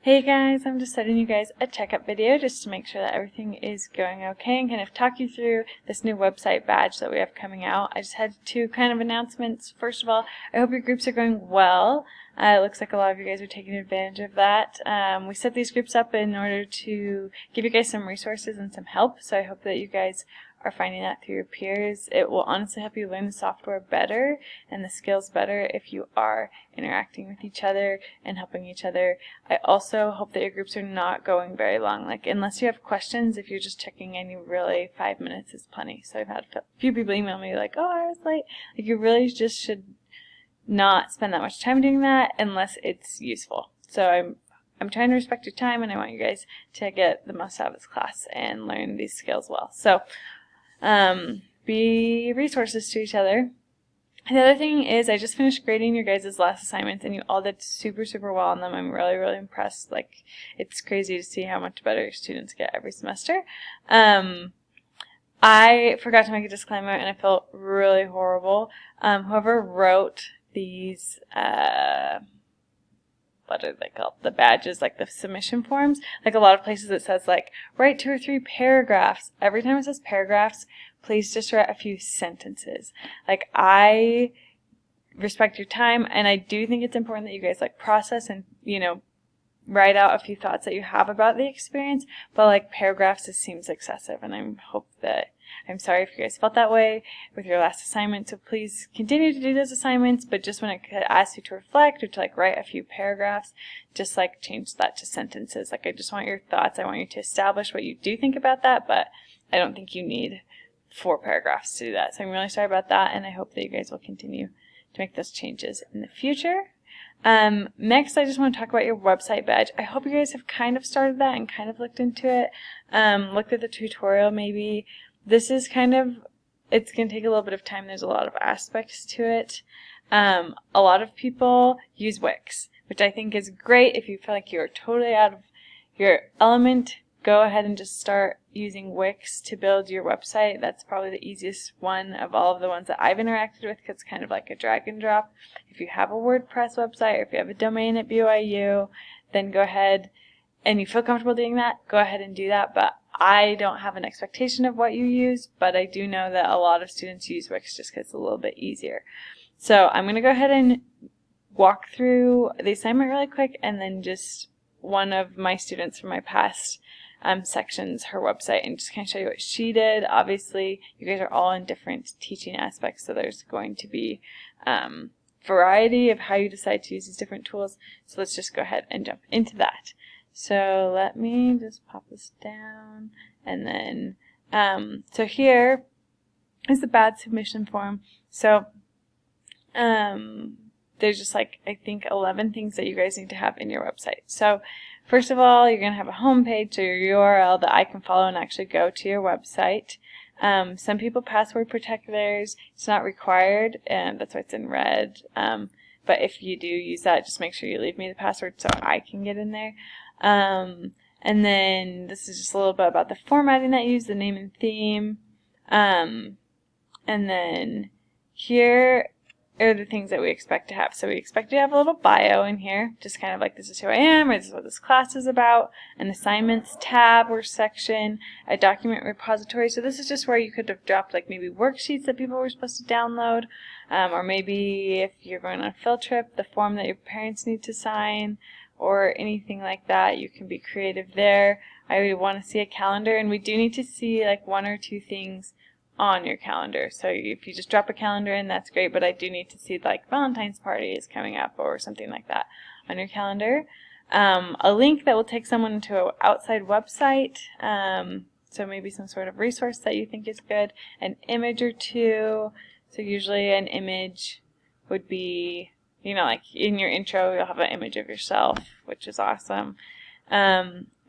Hey guys, I'm just sending you guys a checkup video just to make sure that everything is going okay and kind of talk you through this new website badge that we have coming out. I just had two kind of announcements. First of all, I hope your groups are going well. It looks like a lot of you guys are taking advantage of that. We set these groups up in order to give you guys some resources and some help, so I hope that you guys are finding that through your peers. It will honestly help you learn the software better and the skills better if you are interacting with each other and helping each other. I also hope that your groups are not going very long. Like, unless you have questions, if you're just checking in, really 5 minutes is plenty. So I've had a few people email me like, oh, I was late. Like, you really just should not spend that much time doing that unless it's useful. So I'm trying to respect your time, and I want you guys to get the most out of this class and learn these skills well. So be resources to each other. The other thing is, I just finished grading your guys' last assignments, and you all did super well on them. I'm really impressed. Like, it's crazy to see how much better your students get every semester. I forgot to make a disclaimer, and I felt really horrible. Whoever wrote these, what are they called? The badges, like the submission forms. Like, a lot of places it says, like, write 2 or 3 paragraphs. Every time it says paragraphs, please just write a few sentences. Like, I respect your time, and I do think it's important that you guys, like, process and, write out a few thoughts that you have about the experience, but, like, paragraphs, it seems excessive, and I'm sorry if you guys felt that way with your last assignment, so please continue to do those assignments, but just when it asks you to reflect or to, like, write a few paragraphs, just, like, change that to sentences. Like, I just want your thoughts. I want you to establish what you do think about that, but I don't think you need 4 paragraphs to do that. So I'm really sorry about that, and I hope that you guys will continue to make those changes in the future. Next, I just want to talk about your website badge. I hope you guys have kind of started that and kind of looked into it, looked at the tutorial maybe. This is it's going to take a little bit of time. There's a lot of aspects to it. A lot of people use Wix, which I think is great. If you feel like you're totally out of your element, go ahead and just start using Wix to build your website. That's probably the easiest one of all of the ones that I've interacted with, because it's kind of like a drag and drop. If you have a WordPress website, or if you have a domain at BYU, then go ahead, and you feel comfortable doing that, go ahead and do that. But I don't have an expectation of what you use, but I do know that a lot of students use Wix just because it's a little bit easier. So I'm going to go ahead and walk through the assignment really quick, and then just one of my students from my past sections, her website, and just kind of show you what she did. Obviously, you guys are all in different teaching aspects, so there's going to be variety of how you decide to use these different tools. So let's just go ahead and jump into that. So let me just pop this down, and then so here is the badge submission form. So there's just, like, I think 11 things that you guys need to have in your website. So first of all, you're going to have a home page, so your URL that I can follow and actually go to your website. Some people password protect theirs. It's not required, and that's why it's in red. But if you do use that, just make sure you leave me the password so I can get in there. And then this is just a little bit about the formatting that you use, the name and theme. And then here are the things that we expect to have. So we expect to have a little bio in here, just kind of like, this is who I am, or this is what this class is about, an assignments tab or section, a document repository. So this is just where you could have dropped, like, maybe worksheets that people were supposed to download, or maybe if you're going on a field trip, the form that your parents need to sign, or anything like that. You can be creative there. I want to see a calendar, and we do need to see, like, 1 or 2 things on your calendar. So if you just drop a calendar in, that's great, but I do need to see, like, Valentine's party is coming up or something like that on your calendar. A link that will take someone to an outside website, so maybe some sort of resource that you think is good, an image or 2. So usually an image would be, like in your intro, you'll have an image of yourself, which is awesome.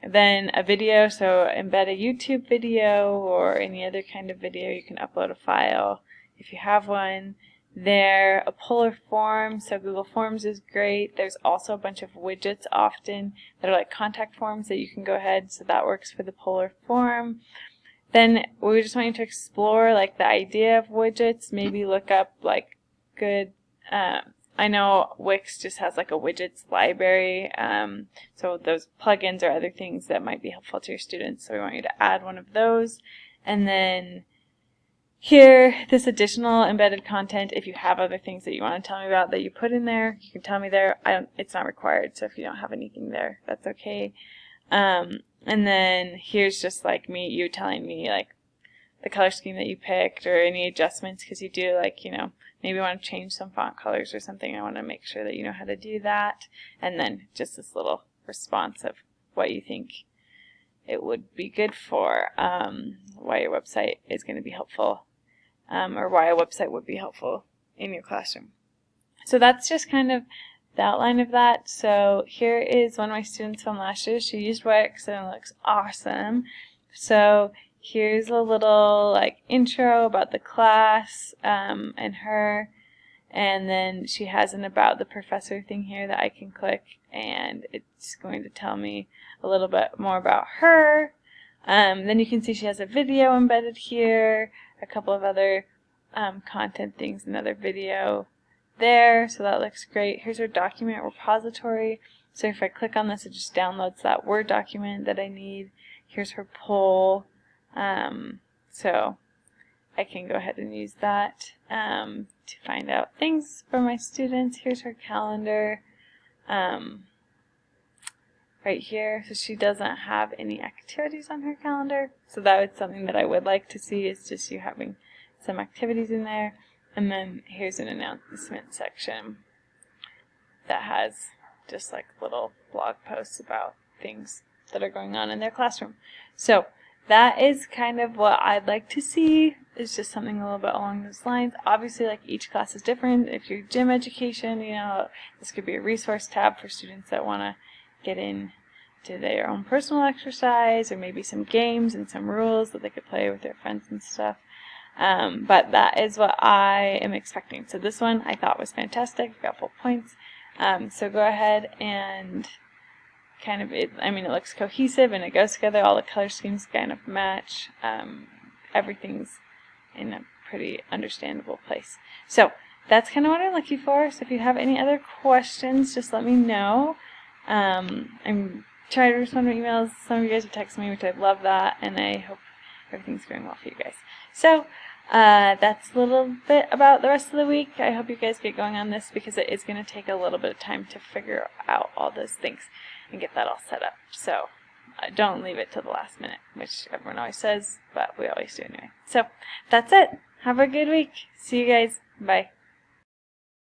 Then a video, so embed a YouTube video or any other kind of video. You can upload a file if you have one. There, a Polar form, so Google Forms is great. There's also a bunch of widgets often that are like contact forms that you can go ahead, so that works for the Polar form. Then we just want you to explore, like, the idea of widgets, maybe look up, like, good I know Wix just has like a widgets library, so those plugins or other things that might be helpful to your students. So we want you to add one of those. And then here, this additional embedded content, if you have other things that you want to tell me about that you put in there, you can tell me there. It's not required, so if you don't have anything there, that's okay. And then here's just like you telling me like the color scheme that you picked or any adjustments, because you do like, maybe want to change some font colors or something. I want to make sure that you know how to do that. And then just this little response of what you think it would be good for, why your website is going to be helpful, or why a website would be helpful in your classroom. So that's just kind of the outline of that. So here is one of my students from last year. She used Wix and it looks awesome. So here's a little like intro about the class and her, and then she has an about the professor thing here that I can click, and it's going to tell me a little bit more about her. Then you can see she has a video embedded here, a couple of other content things, another video there, so that looks great. Here's her document repository, so if I click on this, it just downloads that Word document that I need. Here's her poll. So I can go ahead and use that to find out things for my students. Here's her calendar right here. So she doesn't have any activities on her calendar. So that was something that I would like to see, is just you having some activities in there. And then here's an announcement section that has just like little blog posts about things that are going on in their classroom. So that is kind of what I'd like to see, is just something a little bit along those lines. Obviously, like each class is different. If you're gym education, this could be a resource tab for students that want to get into their own personal exercise, or maybe some games and some rules that they could play with their friends and stuff. But that is what I am expecting. So this one I thought was fantastic. Got full points. So go ahead and kind of, it looks cohesive and it goes together. All the color schemes kind of match. Everything's in a pretty understandable place. So that's kind of what I'm looking for. So if you have any other questions, just let me know. I'm trying to respond to emails. Some of you guys have texted me, which I love that, and I hope everything's going well for you guys. So that's a little bit about the rest of the week. I hope you guys get going on this, because it is going to take a little bit of time to figure out all those things and get that all set up. So don't leave it till the last minute, which everyone always says, but we always do anyway. So that's it. Have a good week. See you guys. Bye.